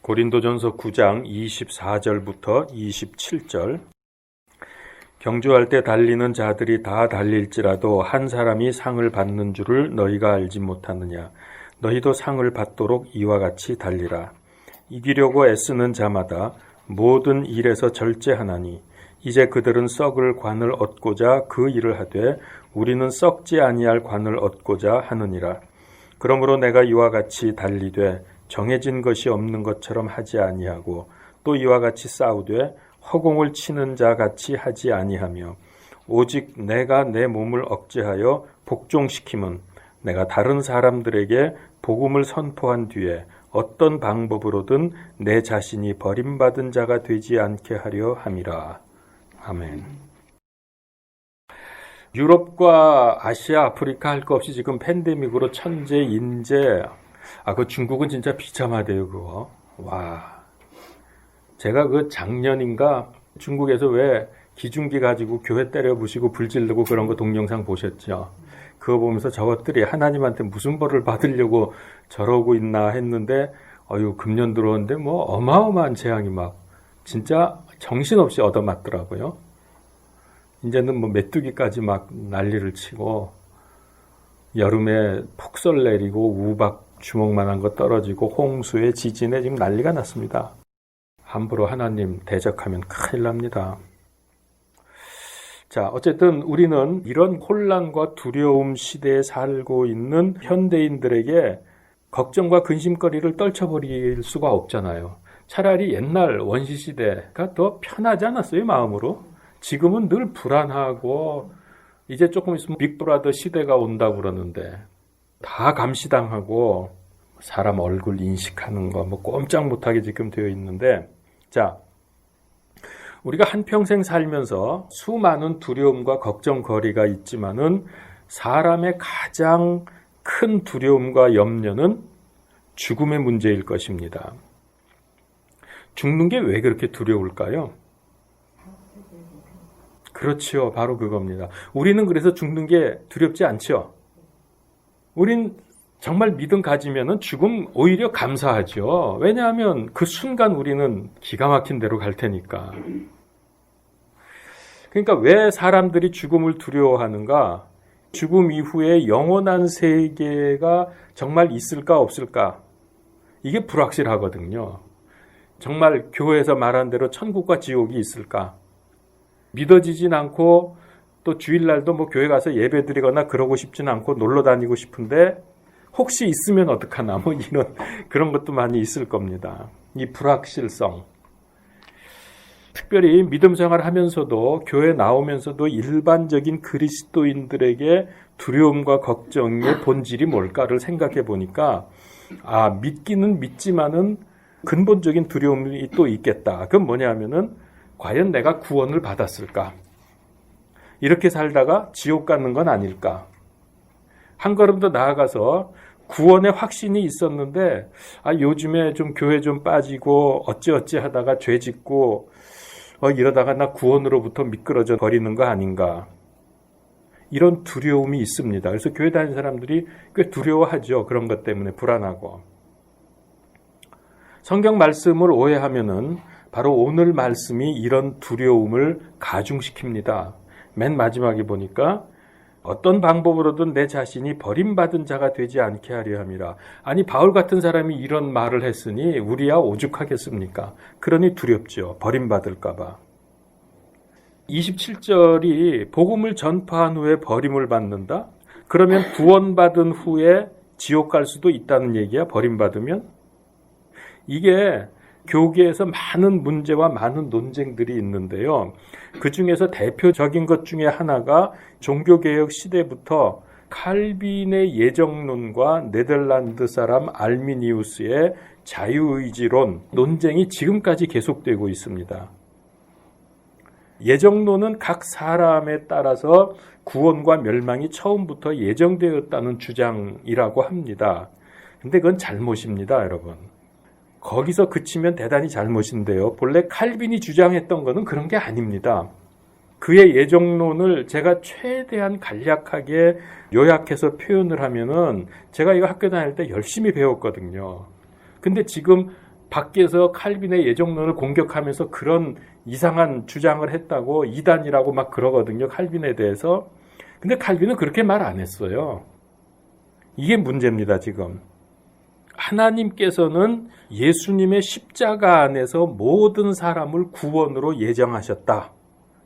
고린도전서 9장 24절부터 27절. 경주할 때 달리는 자들이 다 달릴지라도 한 사람이 상을 받는 줄을 너희가 알지 못하느냐. 너희도 상을 받도록 이와 같이 달리라. 이기려고 애쓰는 자마다 모든 일에서 절제하나니 이제 그들은 썩을 관을 얻고자 그 일을 하되 우리는 썩지 아니할 관을 얻고자 하느니라. 그러므로 내가 이와 같이 달리되 정해진 것이 없는 것처럼 하지 아니하고 또 이와 같이 싸우되 허공을 치는 자 같이 하지 아니하며 오직 내가 내 몸을 억제하여 복종시킴은 내가 다른 사람들에게 복음을 선포한 뒤에 어떤 방법으로든 내 자신이 버림받은 자가 되지 않게 하려 함이라. 아멘. 유럽과 아시아, 아프리카 할 거 없이 지금 팬데믹으로 천재, 인재, 그 중국은 진짜 비참하대요, 그거. 와. 제가 작년인가 중국에서 왜 기중기 가지고 교회 때려 부시고 불 지르고 그런 거 동영상 보셨죠? 그거 보면서 저것들이 하나님한테 무슨 벌을 받으려고 저러고 있나 했는데, 금년 들어오는데 어마어마한 재앙이 진짜 정신없이 얻어맞더라고요. 이제는 메뚜기까지 난리를 치고, 여름에 폭설 내리고 우박 주먹만한 거 떨어지고 홍수에 지진에 지금 난리가 났습니다. 함부로 하나님 대적하면 큰일 납니다. 자, 어쨌든 우리는 이런 혼란과 두려움 시대에 살고 있는 현대인들에게 걱정과 근심거리를 떨쳐버릴 수가 없잖아요. 차라리 옛날 원시시대가 더 편하지 않았어요, 마음으로? 지금은 늘 불안하고 이제 조금 있으면 빅브라더 시대가 온다고 그러는데 다 감시당하고 사람 얼굴 인식하는 거 꼼짝 못하게 지금 되어 있는데, 자, 우리가 한평생 살면서 수많은 두려움과 걱정거리가 있지만은 사람의 가장 큰 두려움과 염려는 죽음의 문제일 것입니다. 죽는 게 왜 그렇게 두려울까요? 그렇죠. 바로 그겁니다. 우리는 그래서 죽는 게 두렵지 않죠. 우린 정말 믿음 가지면은 죽음 오히려 감사하죠. 왜냐하면 그 순간 우리는 기가 막힌 대로 갈 테니까. 그러니까 왜 사람들이 죽음을 두려워하는가? 죽음 이후에 영원한 세계가 정말 있을까 없을까? 이게 불확실하거든요. 정말 교회에서 말한 대로 천국과 지옥이 있을까? 믿어지진 않고 또 주일날도 교회 가서 예배 드리거나 그러고 싶진 않고 놀러 다니고 싶은데 혹시 있으면 어떡하나 이런 그런 것도 많이 있을 겁니다. 이 불확실성. 특별히 믿음 생활을 하면서도 교회 나오면서도 일반적인 그리스도인들에게 두려움과 걱정의 본질이 뭘까를 생각해 보니까 믿기는 믿지만은 근본적인 두려움이 또 있겠다. 그건 뭐냐면은 과연 내가 구원을 받았을까? 이렇게 살다가 지옥 가는 건 아닐까? 한 걸음 더 나아가서 구원의 확신이 있었는데 요즘에 좀 교회 좀 빠지고 어찌어찌 하다가 죄 짓고 이러다가 나 구원으로부터 미끄러져 버리는 거 아닌가? 이런 두려움이 있습니다. 그래서 교회 다니는 사람들이 꽤 두려워하죠. 그런 것 때문에 불안하고. 성경 말씀을 오해하면은 바로 오늘 말씀이 이런 두려움을 가중시킵니다. 맨 마지막에 보니까 어떤 방법으로든 내 자신이 버림받은 자가 되지 않게 하려 함이라. 아니 바울 같은 사람이 이런 말을 했으니 우리야 오죽하겠습니까? 그러니 두렵죠. 버림받을까 봐. 27절이 복음을 전파한 후에 버림을 받는다? 그러면 구원받은 후에 지옥 갈 수도 있다는 얘기야, 버림받으면? 이게 교계에서 많은 문제와 많은 논쟁들이 있는데요. 그 중에서 대표적인 것 중에 하나가 종교개혁 시대부터 칼빈의 예정론과 네덜란드 사람 알미니우스의 자유의지론 논쟁이 지금까지 계속되고 있습니다. 예정론은 각 사람에 따라서 구원과 멸망이 처음부터 예정되었다는 주장이라고 합니다. 근데 그건 잘못입니다, 여러분. 거기서 그치면 대단히 잘못인데요. 본래 칼빈이 주장했던 것은 그런 게 아닙니다. 그의 예정론을 제가 최대한 간략하게 요약해서 표현을 하면은 제가 이거 학교 다닐 때 열심히 배웠거든요. 근데 지금 밖에서 칼빈의 예정론을 공격하면서 그런 이상한 주장을 했다고 이단이라고 막 그러거든요. 칼빈에 대해서. 근데 칼빈은 그렇게 말 안 했어요. 이게 문제입니다, 지금. 하나님께서는 예수님의 십자가 안에서 모든 사람을 구원으로 예정하셨다.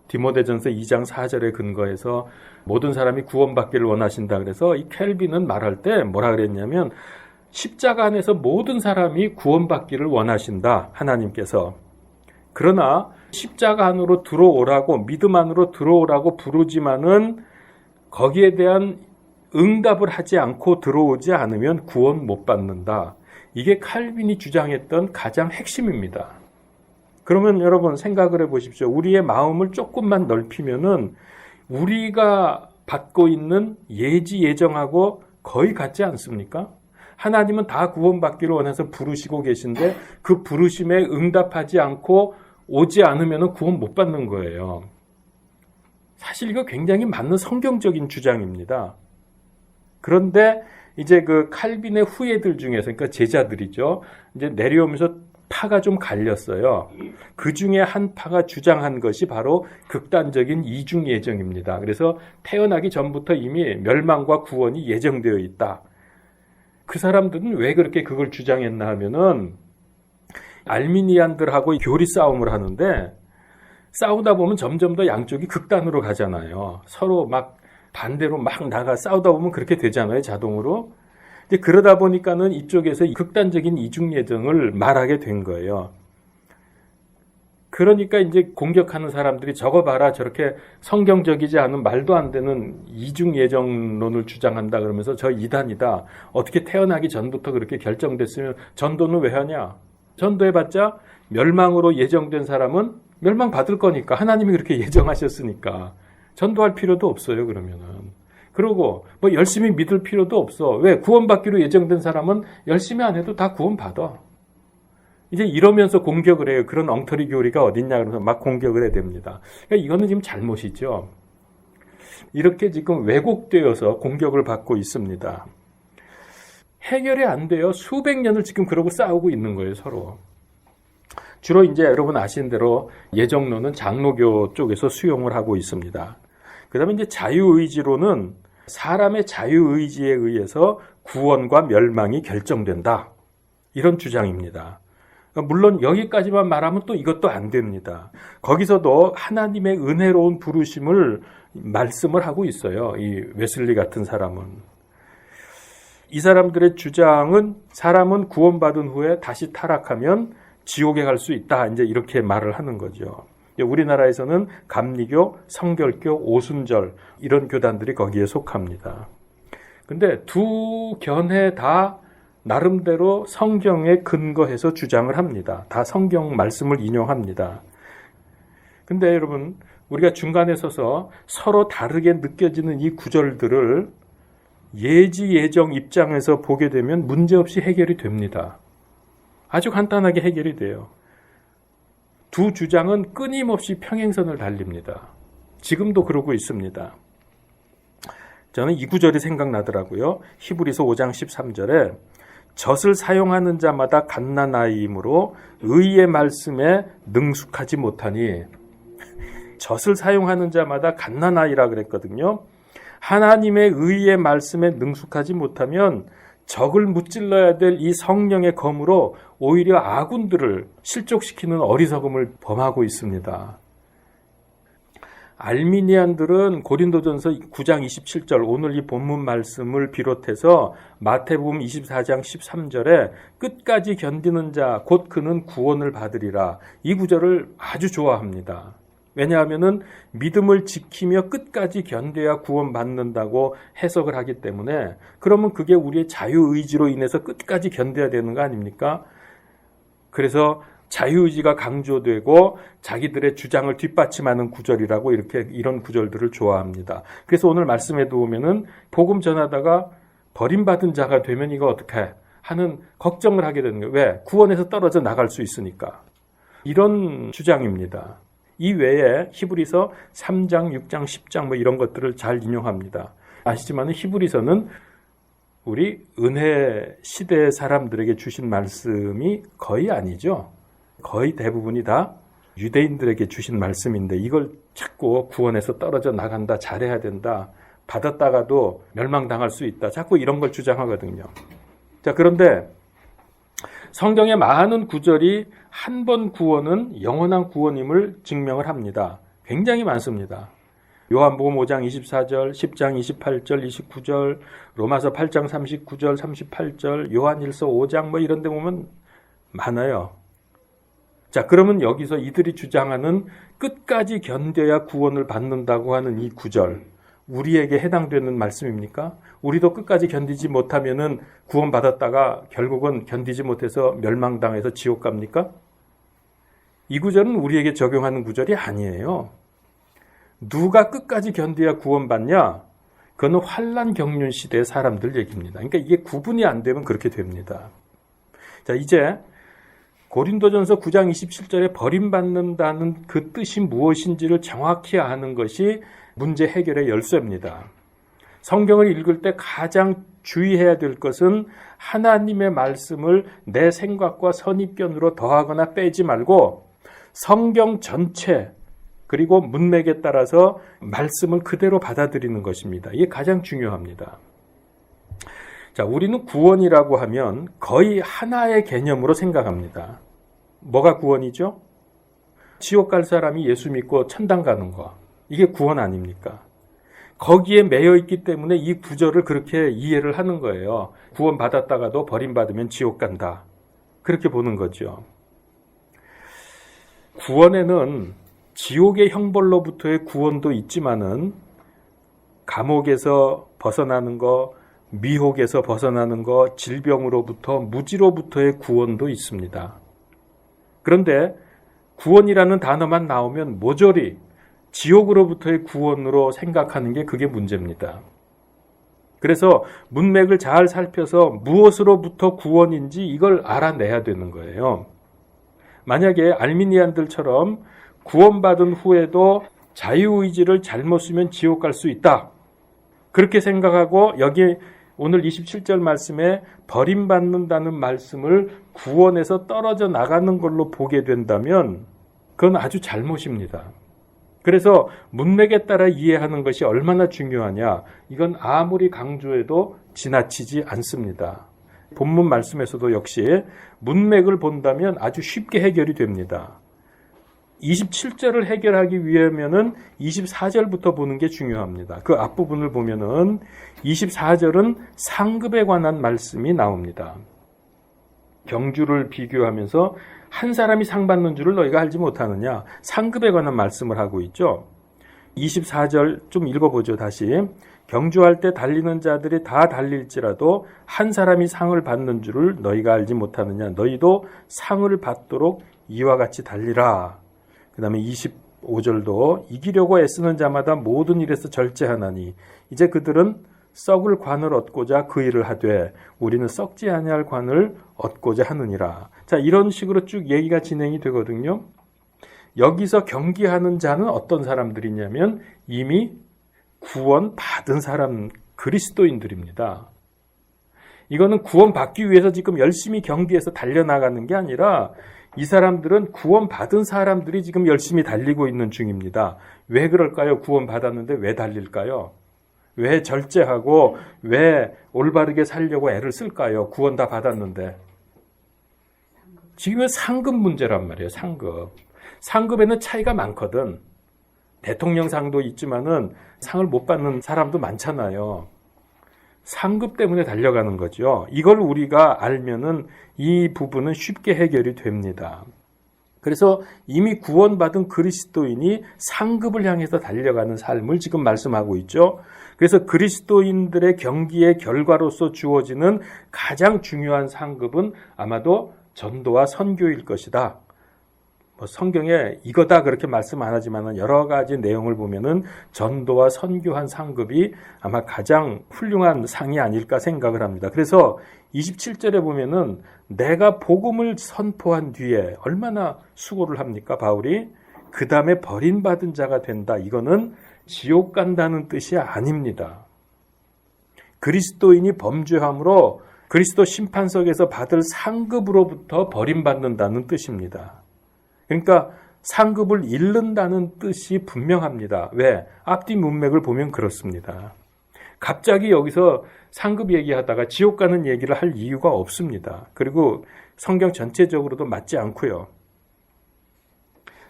디모데전서 2장 4절에 근거해서 모든 사람이 구원받기를 원하신다. 그래서 이 켈빈은 말할 때 뭐라 그랬냐면 십자가 안에서 모든 사람이 구원받기를 원하신다. 하나님께서. 그러나 십자가 안으로 들어오라고 믿음 안으로 들어오라고 부르지만은 거기에 대한 응답을 하지 않고 들어오지 않으면 구원 못 받는다. 이게 칼빈이 주장했던 가장 핵심입니다. 그러면 여러분 생각을 해보십시오. 우리의 마음을 조금만 넓히면은 우리가 받고 있는 예지 예정하고 거의 같지 않습니까? 하나님은 다 구원받기를 원해서 부르시고 계신데 그 부르심에 응답하지 않고 오지 않으면 구원 못 받는 거예요. 사실 이거 굉장히 맞는 성경적인 주장입니다. 그런데 이제 그 칼빈의 후예들 중에서, 그러니까 제자들이죠. 이제 내려오면서 파가 좀 갈렸어요. 그 중에 한 파가 주장한 것이 바로 극단적인 이중 예정입니다. 그래서 태어나기 전부터 이미 멸망과 구원이 예정되어 있다. 그 사람들은 왜 그렇게 그걸 주장했나 하면은 알미니안들하고 교리 싸움을 하는데 싸우다 보면 점점 더 양쪽이 극단으로 가잖아요. 서로 막 반대로 막 나가 싸우다 보면 그렇게 되잖아요, 자동으로. 이제 그러다 보니까는 이쪽에서 극단적인 이중 예정을 말하게 된 거예요. 그러니까 이제 공격하는 사람들이 저거 봐라, 저렇게 성경적이지 않은 말도 안 되는 이중 예정론을 주장한다 그러면서 저 이단이다. 어떻게 태어나기 전부터 그렇게 결정됐으면 전도는 왜 하냐? 전도해봤자 멸망으로 예정된 사람은 멸망 받을 거니까, 하나님이 그렇게 예정하셨으니까 전도할 필요도 없어요. 그러면은. 그리고 뭐 열심히 믿을 필요도 없어. 왜? 구원받기로 예정된 사람은 열심히 안 해도 다 구원받아. 이제 이러면서 공격을 해요. 그런 엉터리 교리가 어딨냐 그러면서 막 공격을 해야 됩니다. 그러니까 이거는 지금 잘못이죠. 이렇게 지금 왜곡되어서 공격을 받고 있습니다. 해결이 안 돼요. 수백 년을 지금 그러고 싸우고 있는 거예요, 서로. 주로 이제 여러분 아시는 대로 예정론은 장로교 쪽에서 수용을 하고 있습니다. 그 다음에 이제 자유의지론은 사람의 자유의지에 의해서 구원과 멸망이 결정된다. 이런 주장입니다. 물론 여기까지만 말하면 또 이것도 안 됩니다. 거기서도 하나님의 은혜로운 부르심을 말씀을 하고 있어요. 이 웨슬리 같은 사람은. 이 사람들의 주장은 사람은 구원받은 후에 다시 타락하면 지옥에 갈 수 있다. 이제 이렇게 말을 하는 거죠. 우리나라에서는 감리교, 성결교, 오순절 이런 교단들이 거기에 속합니다. 근데 두 견해 다 나름대로 성경에 근거해서 주장을 합니다. 다 성경 말씀을 인용합니다. 근데 여러분, 우리가 중간에 서서 서로 다르게 느껴지는 이 구절들을 예지 예정 입장에서 보게 되면 문제없이 해결이 됩니다. 아주 간단하게 해결이 돼요. 두 주장은 끊임없이 평행선을 달립니다. 지금도 그러고 있습니다. 저는 이 구절이 생각나더라고요. 히브리서 5장 13절에 젖을 사용하는 자마다 갓난아이이므로 의의 말씀에 능숙하지 못하니, 젖을 사용하는 자마다 갓난아이라 그랬거든요. 하나님의 의의 말씀에 능숙하지 못하면 적을 무찔러야 될 이 성령의 검으로 오히려 아군들을 실족시키는 어리석음을 범하고 있습니다. 알미니안들은 고린도전서 9장 27절 오늘 이 본문 말씀을 비롯해서 마태복음 24장 13절에 끝까지 견디는 자 곧 그는 구원을 받으리라, 이 구절을 아주 좋아합니다. 왜냐하면은 믿음을 지키며 끝까지 견뎌야 구원받는다고 해석을 하기 때문에, 그러면 그게 우리의 자유의지로 인해서 끝까지 견뎌야 되는 거 아닙니까? 그래서 자유의지가 강조되고 자기들의 주장을 뒷받침하는 구절이라고 이런 구절들을 좋아합니다. 그래서 오늘 말씀에 보면은 복음 전하다가 버림받은 자가 되면 이거 어떡해 하는 걱정을 하게 되는 거예요. 왜? 구원에서 떨어져 나갈 수 있으니까. 이런 주장입니다. 이 외에 히브리서 3장, 6장, 10장 뭐 이런 것들을 잘 인용합니다. 아시지만 히브리서는 우리 은혜 시대 사람들에게 주신 말씀이 거의 아니죠. 거의 대부분이 다 유대인들에게 주신 말씀인데 이걸 자꾸 구원에서 떨어져 나간다, 잘해야 된다, 받았다가도 멸망당할 수 있다, 자꾸 이런 걸 주장하거든요. 자, 그런데 성경의 많은 구절이 한 번 구원은 영원한 구원임을 증명을 합니다. 굉장히 많습니다. 요한복음 5장 24절, 10장 28절, 29절, 로마서 8장 39절, 38절, 요한일서 5장 뭐 이런 데 보면 많아요. 자, 그러면 여기서 이들이 주장하는 끝까지 견뎌야 구원을 받는다고 하는 이 구절, 우리에게 해당되는 말씀입니까? 우리도 끝까지 견디지 못하면은 구원받았다가 결국은 견디지 못해서 멸망당해서 지옥 갑니까? 이 구절은 우리에게 적용하는 구절이 아니에요. 누가 끝까지 견뎌야 구원받냐? 그건 환난 경륜 시대의 사람들 얘기입니다. 그러니까 이게 구분이 안 되면 그렇게 됩니다. 자, 이제 고린도전서 9장 27절에 버림받는다는 그 뜻이 무엇인지를 정확히 아는 것이 문제 해결의 열쇠입니다. 성경을 읽을 때 가장 주의해야 될 것은 하나님의 말씀을 내 생각과 선입견으로 더하거나 빼지 말고 성경 전체 그리고 문맥에 따라서 말씀을 그대로 받아들이는 것입니다. 이게 가장 중요합니다. 자, 우리는 구원이라고 하면 거의 하나의 개념으로 생각합니다. 뭐가 구원이죠? 지옥 갈 사람이 예수 믿고 천당 가는 거. 이게 구원 아닙니까? 거기에 매여 있기 때문에 이 구절을 그렇게 이해를 하는 거예요. 구원 받았다가도 버림받으면 지옥 간다. 그렇게 보는 거죠. 구원에는 지옥의 형벌로부터의 구원도 있지만은 감옥에서 벗어나는 거, 미혹에서 벗어나는 거, 질병으로부터, 무지로부터의 구원도 있습니다. 그런데 구원이라는 단어만 나오면 모조리 지옥으로부터의 구원으로 생각하는 게 그게 문제입니다. 그래서 문맥을 잘 살펴서 무엇으로부터 구원인지 이걸 알아내야 되는 거예요. 만약에 알미니안들처럼 구원받은 후에도 자유의지를 잘못 쓰면 지옥 갈 수 있다. 그렇게 생각하고 여기 오늘 27절 말씀에 버림받는다는 말씀을 구원에서 떨어져 나가는 걸로 보게 된다면 그건 아주 잘못입니다. 그래서 문맥에 따라 이해하는 것이 얼마나 중요하냐, 이건 아무리 강조해도 지나치지 않습니다. 본문 말씀에서도 역시 문맥을 본다면 아주 쉽게 해결이 됩니다. 27절을 해결하기 위하면은 24절부터 보는 게 중요합니다. 그 앞부분을 보면은 24절은 상급에 관한 말씀이 나옵니다. 경주를 비교하면서 한 사람이 상 받는 줄을 너희가 알지 못하느냐, 상급에 관한 말씀을 하고 있죠. 24절 좀 읽어보죠. 다시. 경주할 때 달리는 자들이 다 달릴지라도 한 사람이 상을 받는 줄을 너희가 알지 못하느냐, 너희도 상을 받도록 이와 같이 달리라. 그 다음에 25절도 이기려고 애쓰는 자마다 모든 일에서 절제하나니 이제 그들은 썩을 관을 얻고자 그 일을 하되 우리는 썩지 아니할 관을 얻고자 하느니라. 자, 이런 식으로 쭉 얘기가 진행이 되거든요. 여기서 경기하는 자는 어떤 사람들이냐면 이미 구원 받은 사람, 그리스도인들입니다. 이거는 구원 받기 위해서 지금 열심히 경기해서 달려나가는 게 아니라 이 사람들은 구원 받은 사람들이 지금 열심히 달리고 있는 중입니다. 왜 그럴까요? 구원 받았는데 왜 달릴까요? 왜 절제하고 왜 올바르게 살려고 애를 쓸까요? 구원 다 받았는데. 지금은 상급 문제란 말이에요. 상급. 상급에는 차이가 많거든. 대통령상도 있지만은 상을 못 받는 사람도 많잖아요. 상급 때문에 달려가는 거죠. 이걸 우리가 알면은 이 부분은 쉽게 해결이 됩니다. 그래서 이미 구원받은 그리스도인이 상급을 향해서 달려가는 삶을 지금 말씀하고 있죠. 그래서 그리스도인들의 경기의 결과로서 주어지는 가장 중요한 상급은 아마도 전도와 선교일 것이다. 성경에 이거다 그렇게 말씀 안 하지만 여러 가지 내용을 보면은 전도와 선교한 상급이 아마 가장 훌륭한 상이 아닐까 생각을 합니다. 그래서 27절에 보면은 내가 복음을 선포한 뒤에 얼마나 수고를 합니까, 바울이? 그 다음에 버림받은 자가 된다. 이거는 지옥 간다는 뜻이 아닙니다. 그리스도인이 범죄함으로 그리스도 심판석에서 받을 상급으로부터 버림받는다는 뜻입니다. 그러니까 상급을 잃는다는 뜻이 분명합니다. 왜? 앞뒤 문맥을 보면 그렇습니다. 갑자기 여기서 상급 얘기하다가 지옥 가는 얘기를 할 이유가 없습니다. 그리고 성경 전체적으로도 맞지 않고요.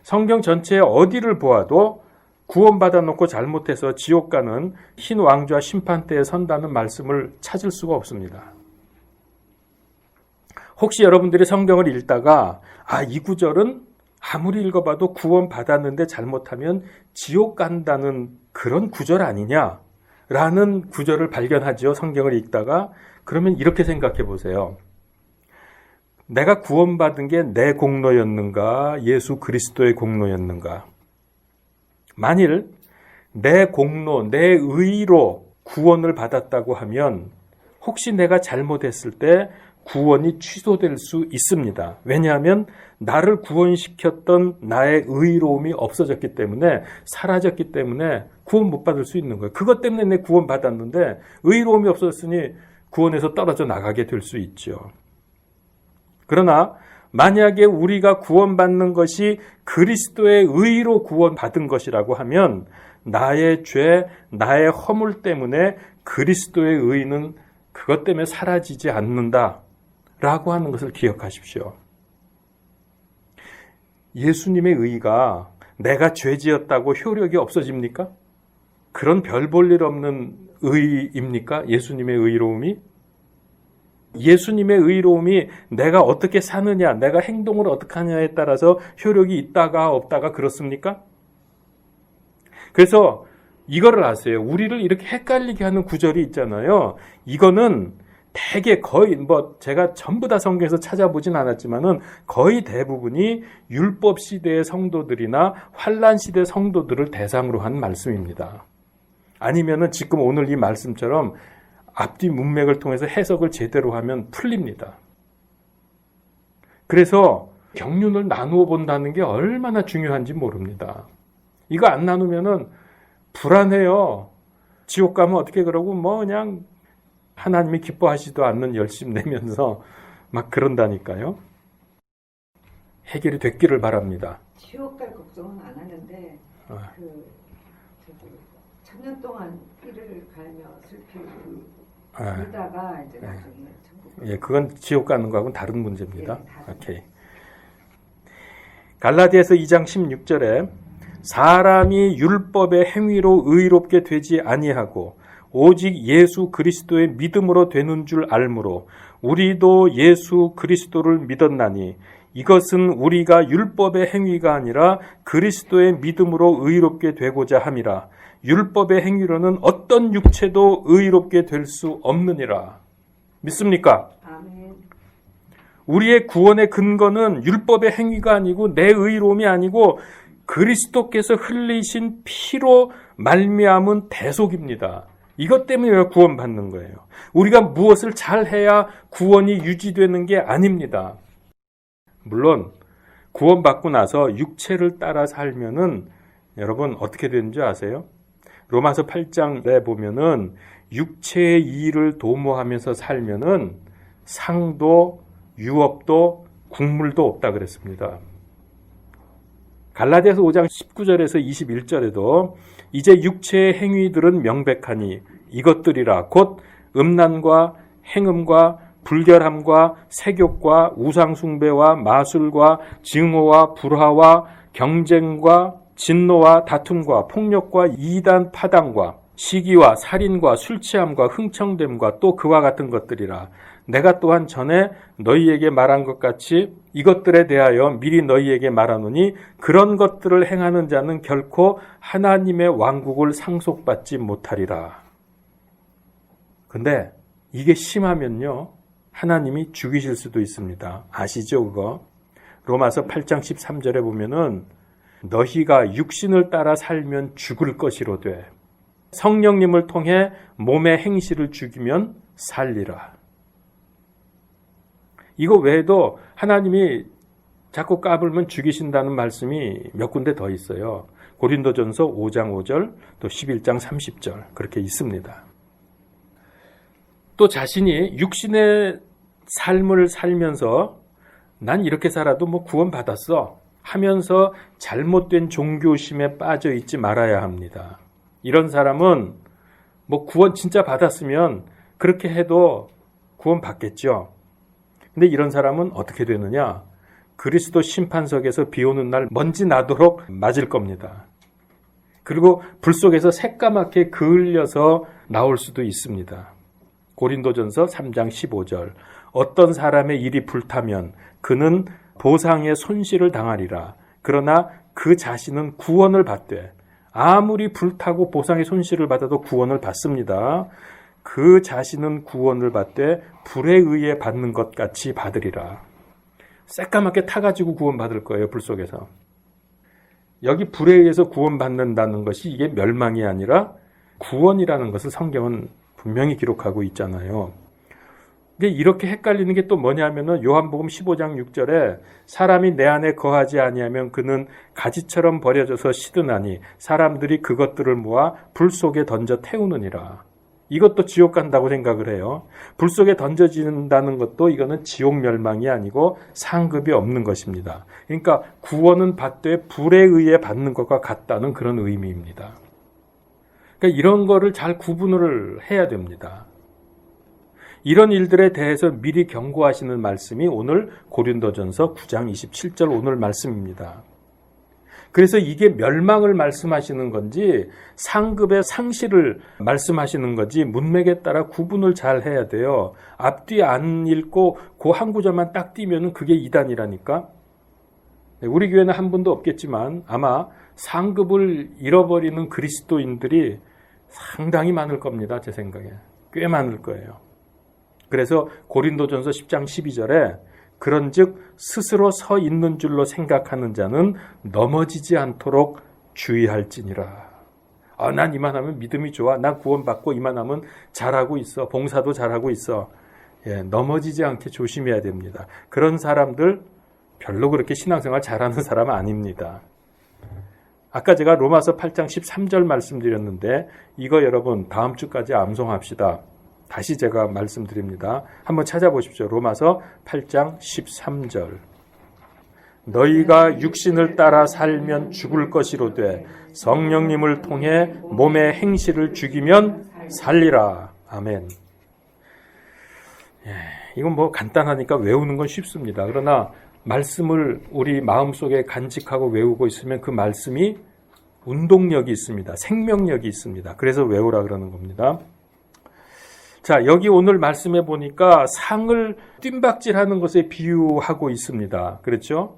성경 전체에 어디를 보아도 구원받아 놓고 잘못해서 지옥 가는 흰 왕좌 심판대에 선다는 말씀을 찾을 수가 없습니다. 혹시 여러분들이 성경을 읽다가 이 구절은 아무리 읽어봐도 구원받았는데 잘못하면 지옥 간다는 그런 구절 아니냐라는 구절을 발견하죠. 성경을 읽다가. 그러면 이렇게 생각해 보세요. 내가 구원받은 게 내 공로였는가? 예수 그리스도의 공로였는가? 만일 내 공로, 내 의로 구원을 받았다고 하면 혹시 내가 잘못했을 때 구원이 취소될 수 있습니다. 왜냐하면 나를 구원시켰던 나의 의로움이 없어졌기 때문에, 사라졌기 때문에 구원 못 받을 수 있는 거예요. 그것 때문에 내 구원 받았는데 의로움이 없었으니 구원에서 떨어져 나가게 될 수 있죠. 그러나 만약에 우리가 구원받는 것이 그리스도의 의로 구원받은 것이라고 하면 나의 죄, 나의 허물 때문에 그리스도의 의는 그것 때문에 사라지지 않는다 라고 하는 것을 기억하십시오. 예수님의 의가 내가 죄지었다고 효력이 없어집니까? 그런 별 볼 일 없는 의입니까? 예수님의 의로움이? 예수님의 의로움이 내가 어떻게 사느냐, 내가 행동을 어떻게 하느냐에 따라서 효력이 있다가 없다가 그렇습니까? 그래서 이거를 아세요. 우리를 이렇게 헷갈리게 하는 구절이 있잖아요. 이거는 대개 거의 제가 전부 다 성경에서 찾아보진 않았지만은 거의 대부분이 율법 시대의 성도들이나 환란 시대 성도들을 대상으로 한 말씀입니다. 아니면은 지금 오늘 이 말씀처럼 앞뒤 문맥을 통해서 해석을 제대로 하면 풀립니다. 그래서 경륜을 나누어 본다는 게 얼마나 중요한지 모릅니다. 이거 안 나누면은 불안해요. 지옥 가면 어떻게 그러고 그냥 하나님이 기뻐하시지도 않는 열심 내면서 막 그런다니까요. 해결이 됐기를 바랍니다. 지옥 갈 걱정은 안 하는데 천년 동안 피를 갈며 슬피고 그러다가 이제 나중에 천국. 그건 지옥 가는 거하고는 다른 문제입니다. 오케이. 갈라디아서 2장 16절에 사람이 율법의 행위로 의롭게 되지 아니하고 오직 예수 그리스도의 믿음으로 되는 줄 알므로 우리도 예수 그리스도를 믿었나니 이것은 우리가 율법의 행위가 아니라 그리스도의 믿음으로 의롭게 되고자 함이라. 율법의 행위로는 어떤 육체도 의롭게 될 수 없느니라. 믿습니까? 아멘. 우리의 구원의 근거는 율법의 행위가 아니고 내 의로움이 아니고 그리스도께서 흘리신 피로 말미암은 대속입니다. 이것 때문에 우리가 구원받는 거예요. 우리가 무엇을 잘해야 구원이 유지되는 게 아닙니다. 물론 구원받고 나서 육체를 따라 살면은 여러분 어떻게 되는지 아세요? 로마서 8장에 보면은 육체의 일을 도모하면서 살면은 상도 유업도 국물도 없다 그랬습니다. 갈라디아서 5장 19절에서 21절에도 이제 육체의 행위들은 명백하니 이것들이라 곧 음란과 행음과 불결함과 색욕과 우상숭배와 마술과 증오와 불화와 경쟁과 진노와 다툼과 폭력과 이단 파당과 시기와 살인과 술취함과 흥청됨과 또 그와 같은 것들이라. 내가 또한 전에 너희에게 말한 것 같이 이것들에 대하여 미리 너희에게 말하노니 그런 것들을 행하는 자는 결코 하나님의 왕국을 상속받지 못하리라. 근데 이게 심하면요 하나님이 죽이실 수도 있습니다. 아시죠 그거? 로마서 8장 13절에 보면은 너희가 육신을 따라 살면 죽을 것이로되 성령님을 통해 몸의 행실을 죽이면 살리라. 이거 외에도 하나님이 자꾸 까불면 죽이신다는 말씀이 몇 군데 더 있어요. 고린도전서 5장 5절 또 11장 30절 그렇게 있습니다. 또 자신이 육신의 삶을 살면서 난 이렇게 살아도 뭐 구원받았어 하면서 잘못된 종교심에 빠져 있지 말아야 합니다. 이런 사람은 뭐 구원 진짜 받았으면 그렇게 해도 구원 받겠죠. 근데 이런 사람은 어떻게 되느냐? 그리스도 심판석에서 비 오는 날 먼지 나도록 맞을 겁니다. 그리고 불 속에서 새까맣게 그을려서 나올 수도 있습니다. 고린도전서 3장 15절. 어떤 사람의 일이 불타면 그는 보상의 손실을 당하리라. 그러나 그 자신은 구원을 받되, 아무리 불타고 보상의 손실을 받아도 구원을 받습니다. 그 자신은 구원을 받되 불에 의해 받는 것 같이 받으리라. 새까맣게 타가지고 구원받을 거예요, 불 속에서. 여기 불에 의해서 구원받는다는 것이 이게 멸망이 아니라 구원이라는 것을 성경은 분명히 기록하고 있잖아요. 근데 이렇게 헷갈리는 게 또 뭐냐면은 요한복음 15장 6절에 사람이 내 안에 거하지 아니하면 그는 가지처럼 버려져서 시드나니 사람들이 그것들을 모아 불 속에 던져 태우느니라. 이것도 지옥 간다고 생각을 해요. 불 속에 던져진다는 것도 이거는 지옥 멸망이 아니고 상급이 없는 것입니다. 그러니까 구원은 받되 불에 의해 받는 것과 같다는 그런 의미입니다. 그러니까 이런 거를 잘 구분을 해야 됩니다. 이런 일들에 대해서 미리 경고하시는 말씀이 오늘 고린도전서 9장 27절 오늘 말씀입니다. 그래서 이게 멸망을 말씀하시는 건지 상급의 상실을 말씀하시는 건지 문맥에 따라 구분을 잘 해야 돼요. 앞뒤 안 읽고 그 한 구절만 딱 띄면 그게 이단이라니까. 우리 교회는 한 분도 없겠지만 아마 상급을 잃어버리는 그리스도인들이 상당히 많을 겁니다. 제 생각에. 꽤 많을 거예요. 그래서 고린도전서 10장 12절에 그런즉 스스로 서 있는 줄로 생각하는 자는 넘어지지 않도록 주의할지니라. 난 이만하면 믿음이 좋아. 난 구원받고 이만하면 잘하고 있어. 봉사도 잘하고 있어. 넘어지지 않게 조심해야 됩니다. 그런 사람들 별로 그렇게 신앙생활 잘하는 사람은 아닙니다. 아까 제가 로마서 8장 13절 말씀드렸는데 이거 여러분 다음 주까지 암송합시다. 다시 제가 말씀드립니다. 한번 찾아보십시오. 로마서 8장 13절. 너희가 육신을 따라 살면 죽을 것이로되 성령님을 통해 몸의 행실을 죽이면 살리라. 아멘. 이건 뭐 간단하니까 외우는 건 쉽습니다. 그러나 말씀을 우리 마음속에 간직하고 외우고 있으면 그 말씀이 운동력이 있습니다. 생명력이 있습니다. 그래서 외우라 그러는 겁니다. 자, 여기 오늘 말씀해 보니까 상을 뜀박질하는 것에 비유하고 있습니다. 그렇죠?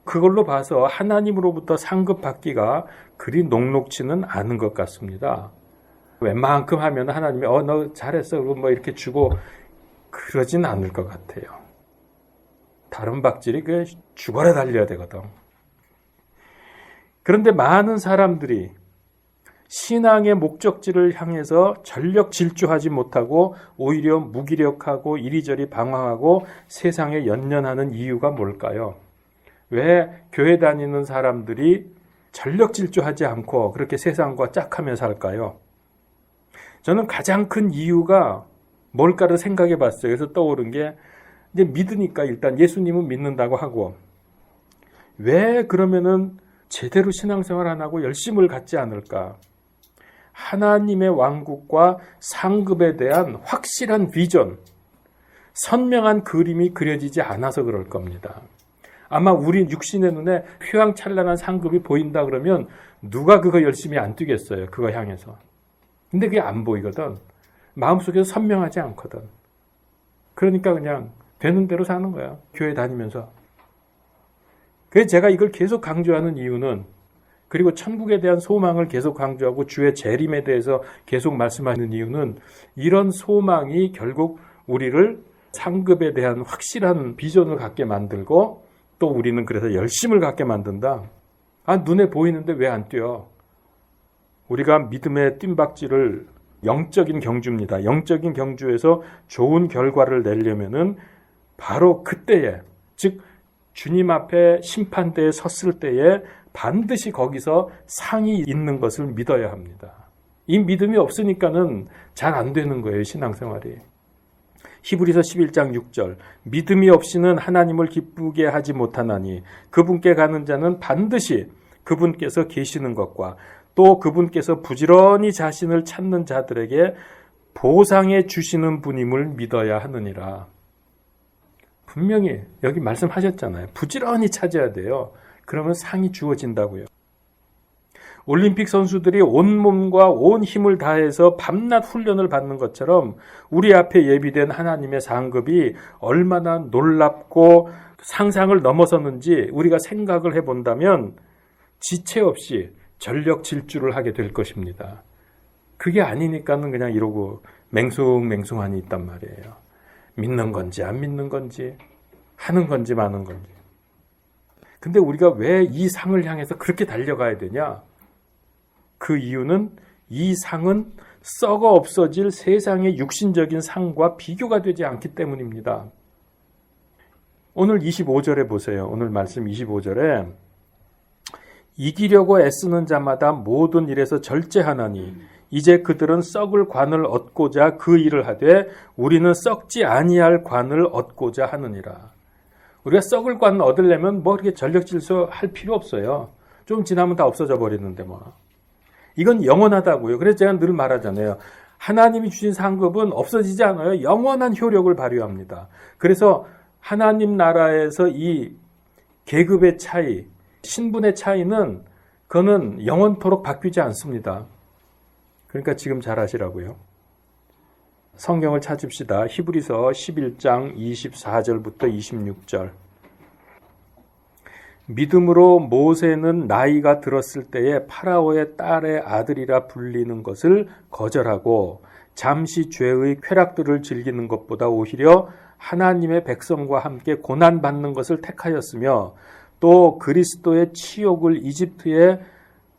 그걸로 봐서 하나님으로부터 상급 받기가 그리 녹록지는 않은 것 같습니다. 웬만큼 하면 하나님이 너 잘했어 그리고 뭐 이렇게 주고 그러진 않을 것 같아요. 다른 박질이 그 죽어라 달려야 되거든. 그런데 많은 사람들이 신앙의 목적지를 향해서 전력 질주하지 못하고 오히려 무기력하고 이리저리 방황하고 세상에 연연하는 이유가 뭘까요? 왜 교회 다니는 사람들이 전력 질주하지 않고 그렇게 세상과 짝하며 살까요? 저는 가장 큰 이유가 뭘까를 생각해 봤어요. 그래서 떠오른 게 이제 믿으니까 일단 예수님은 믿는다고 하고 왜 그러면은 제대로 신앙생활 안 하고 열심을 갖지 않을까? 하나님의 왕국과 상급에 대한 확실한 비전, 선명한 그림이 그려지지 않아서 그럴 겁니다. 아마 우리 육신의 눈에 휘황찬란한 상급이 보인다 그러면 누가 그거 열심히 안 뛰겠어요. 그거 향해서. 근데 그게 안 보이거든. 마음속에서 선명하지 않거든. 그러니까 그냥 되는 대로 사는 거야. 교회 다니면서. 그래서 제가 이걸 계속 강조하는 이유는 그리고 천국에 대한 소망을 계속 강조하고 주의 재림에 대해서 계속 말씀하는 이유는 이런 소망이 결국 우리를 상급에 대한 확실한 비전을 갖게 만들고 또 우리는 그래서 열심을 갖게 만든다. 눈에 보이는데 왜 안 뛰어? 우리가 믿음의 뜀박질을 영적인 경주입니다. 영적인 경주에서 좋은 결과를 내려면은 바로 그때에, 즉 주님 앞에 심판대에 섰을 때에 반드시 거기서 상이 있는 것을 믿어야 합니다. 이 믿음이 없으니까는 잘 안 되는 거예요, 신앙생활이. 히브리서 11장 6절 믿음이 없이는 하나님을 기쁘게 하지 못하나니 그분께 가는 자는 반드시 그분께서 계시는 것과 또 그분께서 부지런히 자신을 찾는 자들에게 보상해 주시는 분임을 믿어야 하느니라. 분명히 여기 말씀하셨잖아요. 부지런히 찾아야 돼요. 그러면 상이 주어진다고요. 올림픽 선수들이 온몸과 온 힘을 다해서 밤낮 훈련을 받는 것처럼 우리 앞에 예비된 하나님의 상급이 얼마나 놀랍고 상상을 넘어섰는지 우리가 생각을 해본다면 지체 없이 전력 질주를 하게 될 것입니다. 그게 아니니까는 그냥 이러고 맹숭맹숭하니 있단 말이에요. 믿는 건지 안 믿는 건지 하는 건지 마는 건지. 근데 우리가 왜 이 상을 향해서 그렇게 달려가야 되냐? 그 이유는 이 상은 썩어 없어질 세상의 육신적인 상과 비교가 되지 않기 때문입니다. 오늘 25절에 보세요. 오늘 말씀 25절에 이기려고 애쓰는 자마다 모든 일에서 절제하나니 이제 그들은 썩을 관을 얻고자 그 일을 하되 우리는 썩지 아니할 관을 얻고자 하느니라. 우리가 썩을 관을 얻으려면 뭐 이렇게 전력질서 할 필요 없어요. 좀 지나면 다 없어져 버리는데 뭐. 이건 영원하다고요. 그래서 제가 늘 말하잖아요. 하나님이 주신 상급은 없어지지 않아요. 영원한 효력을 발휘합니다. 그래서 하나님 나라에서 이 계급의 차이, 신분의 차이는 그거는 영원토록 바뀌지 않습니다. 그러니까 지금 잘 하시라고요. 성경을 찾읍시다. 히브리서 11장 24절부터 26절. 믿음으로 모세는 나이가 들었을 때에 파라오의 딸의 아들이라 불리는 것을 거절하고 잠시 죄의 쾌락들을 즐기는 것보다 오히려 하나님의 백성과 함께 고난받는 것을 택하였으며 또 그리스도의 치욕을 이집트의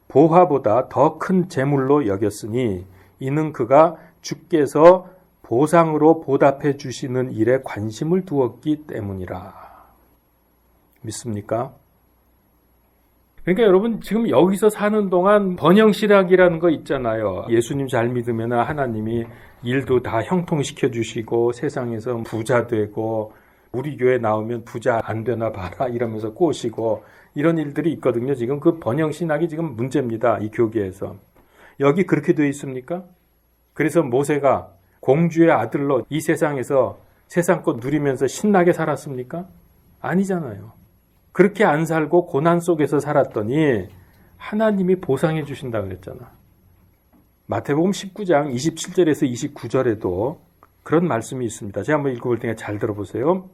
보화보다 더 큰 재물로 여겼으니 이는 그가 주께서 보상으로 보답해 주시는 일에 관심을 두었기 때문이라. 믿습니까? 그러니까 여러분 지금 여기서 사는 동안 번영시락이라는 거 있잖아요. 예수님 잘 믿으면 하나님이 일도 다 형통시켜 주시고 세상에서 부자 되고 우리 교회 나오면 부자 안 되나 봐라 이러면서 꼬시고 이런 일들이 있거든요. 지금 그 번영신학이 지금 문제입니다. 이 교계에서. 여기 그렇게 되어 있습니까? 그래서 모세가 공주의 아들로 이 세상에서 세상 것 누리면서 신나게 살았습니까? 아니잖아요. 그렇게 안 살고 고난 속에서 살았더니 하나님이 보상해 주신다 그랬잖아. 마태복음 19장 27절에서 29절에도 그런 말씀이 있습니다. 제가 한번 읽어볼 테니까 잘 들어보세요.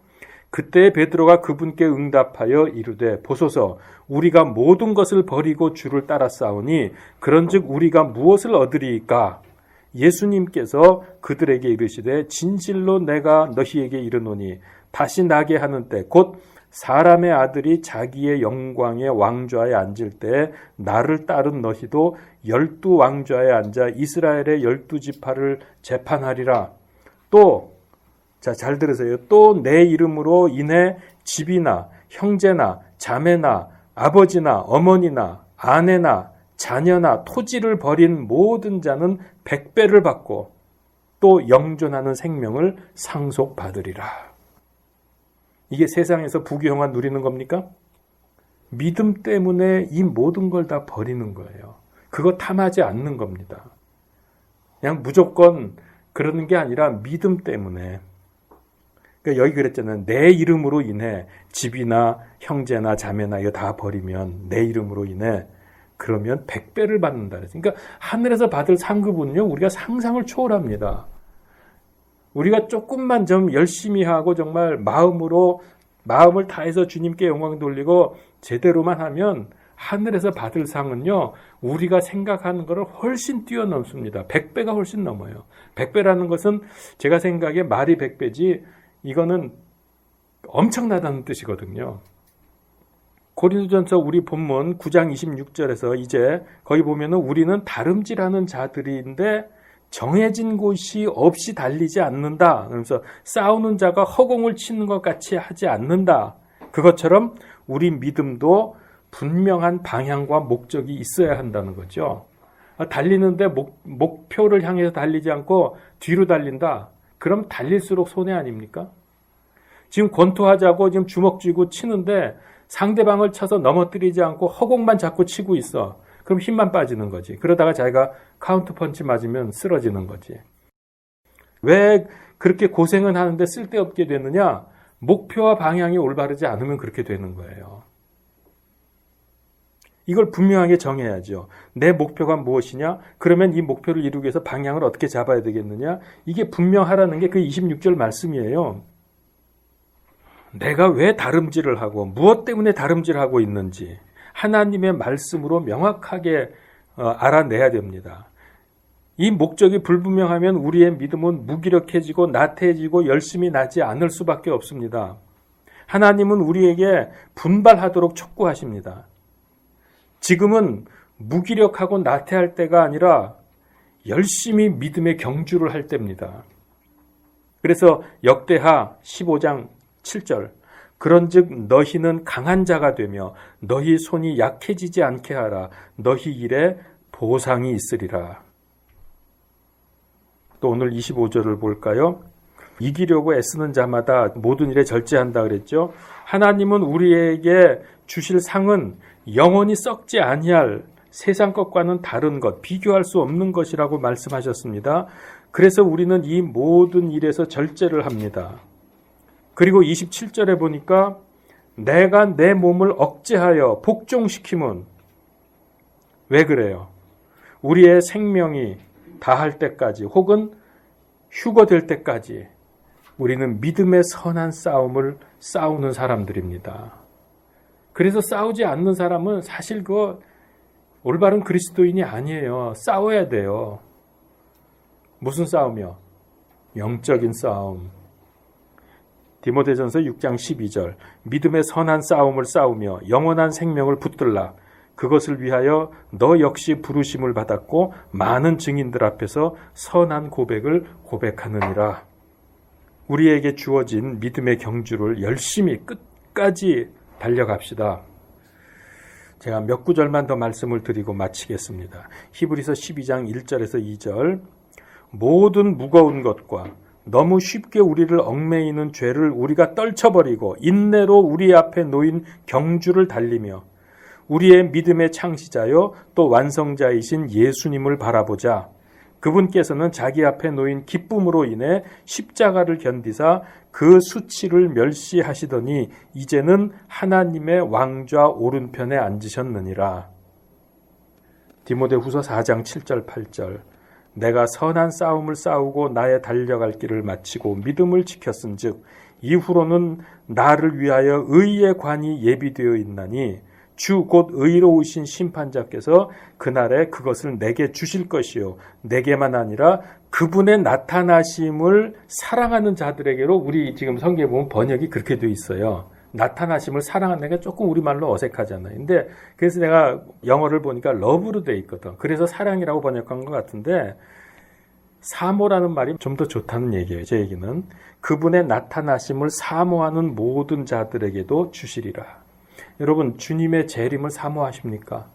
그때 베드로가 그분께 응답하여 이르되 보소서 우리가 모든 것을 버리고 주를 따라 싸우니 그런즉 우리가 무엇을 얻으리이까? 예수님께서 그들에게 이르시되 진실로 내가 너희에게 이르노니 다시 나게 하는 때 곧 사람의 아들이 자기의 영광의 왕좌에 앉을 때 나를 따른 너희도 12 왕좌에 앉아 이스라엘의 12지파를 재판하리라. 또 자, 잘 들으세요. 또 내 이름으로 인해 집이나 형제나 자매나 아버지나 어머니나 아내나 자녀나 토지를 버린 모든 자는 100배를 받고 또 영존하는 생명을 상속받으리라. 이게 세상에서 부귀영화 누리는 겁니까? 믿음 때문에 이 모든 걸 다 버리는 거예요. 그거 탐하지 않는 겁니다. 그냥 무조건 그러는 게 아니라 믿음 때문에. 그러니까 여기 그랬잖아요. 내 이름으로 인해 집이나 형제나 자매나 이거 다 버리면 내 이름으로 인해 그러면 100배를 받는다. 그러니까 하늘에서 받을 상급은요. 우리가 상상을 초월합니다. 우리가 조금만 좀 열심히 하고 정말 마음을 다해서 주님께 영광 돌리고 제대로만 하면 하늘에서 받을 상은요. 우리가 생각하는 것을 훨씬 뛰어넘습니다. 100배가 훨씬 넘어요. 100배라는 것은 제가 생각에 말이 100배지 이거는 엄청나다는 뜻이거든요. 고린도전서 우리 본문 9장 26절에서 이제 거기 보면은 우리는 다름질하는 자들인데 정해진 곳이 없이 달리지 않는다. 그래서 싸우는 자가 허공을 치는 것 같이 하지 않는다. 그것처럼 우리 믿음도 분명한 방향과 목적이 있어야 한다는 거죠. 달리는데 목표를 향해서 달리지 않고 뒤로 달린다. 그럼 달릴수록 손해 아닙니까? 지금 권투하자고 지금 주먹 쥐고 치는데 상대방을 쳐서 넘어뜨리지 않고 허공만 잡고 치고 있어. 그럼 힘만 빠지는 거지. 그러다가 자기가 카운터 펀치 맞으면 쓰러지는 거지. 왜 그렇게 고생은 하는데 쓸데없게 되느냐? 목표와 방향이 올바르지 않으면 그렇게 되는 거예요. 이걸 분명하게 정해야죠. 내 목표가 무엇이냐? 그러면 이 목표를 이루기 위해서 방향을 어떻게 잡아야 되겠느냐? 이게 분명하라는 게 그 26절 말씀이에요. 내가 왜 다름질을 하고 무엇 때문에 다름질하고 있는지 하나님의 말씀으로 명확하게 알아내야 됩니다. 이 목적이 불분명하면 우리의 믿음은 무기력해지고 나태해지고 열심히 나지 않을 수밖에 없습니다. 하나님은 우리에게 분발하도록 촉구하십니다. 지금은 무기력하고 나태할 때가 아니라 열심히 믿음의 경주를 할 때입니다. 그래서 역대하 15장 7절 그런즉 너희는 강한 자가 되며 너희 손이 약해지지 않게 하라. 너희 일에 보상이 있으리라. 또 오늘 25절을 볼까요? 이기려고 애쓰는 자마다 모든 일에 절제한다 그랬죠. 하나님은 우리에게 주실 상은 영원히 썩지 아니할 세상 것과는 다른 것, 비교할 수 없는 것이라고 말씀하셨습니다. 그래서 우리는 이 모든 일에서 절제를 합니다. 그리고 27절에 보니까 내가 내 몸을 억제하여 복종시킴은 왜 그래요? 우리의 생명이 다할 때까지 혹은 휴거될 때까지 우리는 믿음의 선한 싸움을 싸우는 사람들입니다. 그래서 싸우지 않는 사람은 사실 그 올바른 그리스도인이 아니에요. 싸워야 돼요. 무슨 싸움이요? 영적인 싸움. 디모데전서 6장 12절 믿음의 선한 싸움을 싸우며 영원한 생명을 붙들라. 그것을 위하여 너 역시 부르심을 받았고 많은 증인들 앞에서 선한 고백을 고백하느니라. 우리에게 주어진 믿음의 경주를 열심히 끝까지 달려갑시다. 제가 몇 구절만 더 말씀을 드리고 마치겠습니다. 히브리서 12장 1절에서 2절 모든 무거운 것과 너무 쉽게 우리를 얽매이는 죄를 우리가 떨쳐버리고 인내로 우리 앞에 놓인 경주를 달리며 우리의 믿음의 창시자요 또 완성자이신 예수님을 바라보자. 그분께서는 자기 앞에 놓인 기쁨으로 인해 십자가를 견디사 그 수치를 멸시하시더니 이제는 하나님의 왕좌 오른편에 앉으셨느니라. 디모데후서 4장 7절 8절 내가 선한 싸움을 싸우고 나의 달려갈 길을 마치고 믿음을 지켰은즉 이후로는 나를 위하여 의의 관이 예비되어 있나니 주 곧 의로우신 심판자께서 그날에 그것을 내게 주실 것이요 내게만 아니라 그분의 나타나심을 사랑하는 자들에게로 우리 지금 성경에 보면 번역이 그렇게 되어 있어요. 나타나심을 사랑하는 게 조금 우리말로 어색하잖아요. 근데 그래서 내가 영어를 보니까 러브로 되어 있거든. 그래서 사랑이라고 번역한 것 같은데 사모라는 말이 좀 더 좋다는 얘기예요. 제 얘기는 그분의 나타나심을 사모하는 모든 자들에게도 주시리라. 여러분 주님의 재림을 사모하십니까?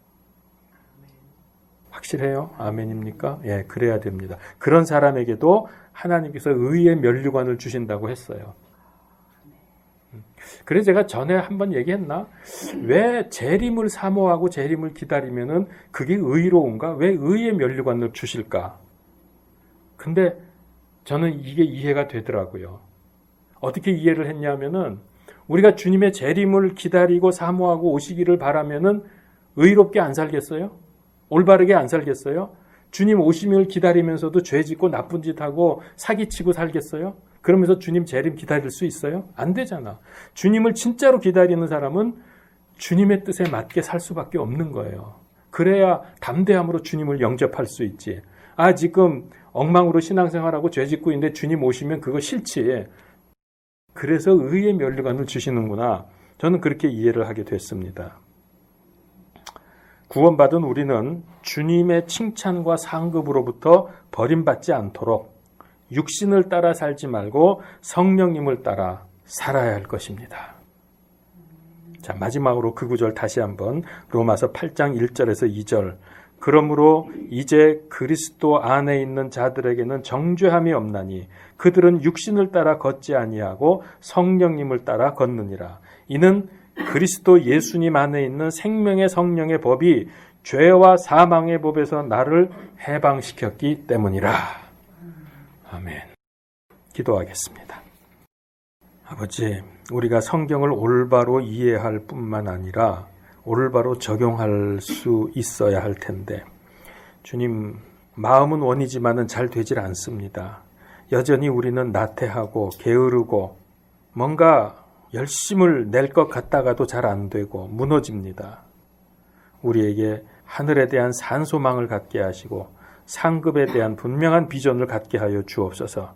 확실해요? 아멘입니까? 예, 그래야 됩니다. 그런 사람에게도 하나님께서 의의 면류관을 주신다고 했어요. 그래서 제가 전에 한번 얘기했나? 왜 재림을 사모하고 재림을 기다리면은 그게 의로운가? 왜 의의 면류관을 주실까? 근데 저는 이게 이해가 되더라고요. 어떻게 이해를 했냐면은 우리가 주님의 재림을 기다리고 사모하고 오시기를 바라면은 의롭게 안 살겠어요? 올바르게 안 살겠어요? 주님 오심을 기다리면서도 죄 짓고 나쁜 짓 하고 사기치고 살겠어요? 그러면서 주님 재림 기다릴 수 있어요? 안 되잖아. 주님을 진짜로 기다리는 사람은 주님의 뜻에 맞게 살 수밖에 없는 거예요. 그래야 담대함으로 주님을 영접할 수 있지. 아, 지금 엉망으로 신앙생활하고 죄 짓고 있는데 주님 오시면 그거 싫지. 그래서 의의 면류관을 주시는구나. 저는 그렇게 이해를 하게 됐습니다. 구원받은 우리는 주님의 칭찬과 상급으로부터 버림받지 않도록 육신을 따라 살지 말고 성령님을 따라 살아야 할 것입니다. 자, 마지막으로 그 구절 다시 한번 로마서 8장 1절에서 2절 그러므로 이제 그리스도 안에 있는 자들에게는 정죄함이 없나니 그들은 육신을 따라 걷지 아니하고 성령님을 따라 걷느니라. 이는 그리스도 예수님 안에 있는 생명의 성령의 법이 죄와 사망의 법에서 나를 해방시켰기 때문이라. 아멘. 기도하겠습니다. 아버지, 우리가 성경을 올바로 이해할 뿐만 아니라 올바로 적용할 수 있어야 할 텐데, 주님, 마음은 원이지만은 잘 되질 않습니다. 여전히 우리는 나태하고 게으르고 뭔가 열심을 낼 것 같다가도 잘 안 되고 무너집니다. 우리에게 하늘에 대한 산소망을 갖게 하시고 상급에 대한 분명한 비전을 갖게 하여 주옵소서.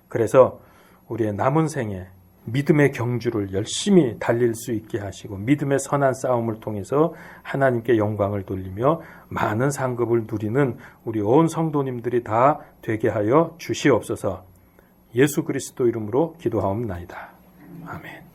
그래서 우리의 남은 생에 믿음의 경주를 열심히 달릴 수 있게 하시고 믿음의 선한 싸움을 통해서 하나님께 영광을 돌리며 많은 상급을 누리는 우리 온 성도님들이 다 되게 하여 주시옵소서. 예수 그리스도 이름으로 기도하옵나이다. 아멘.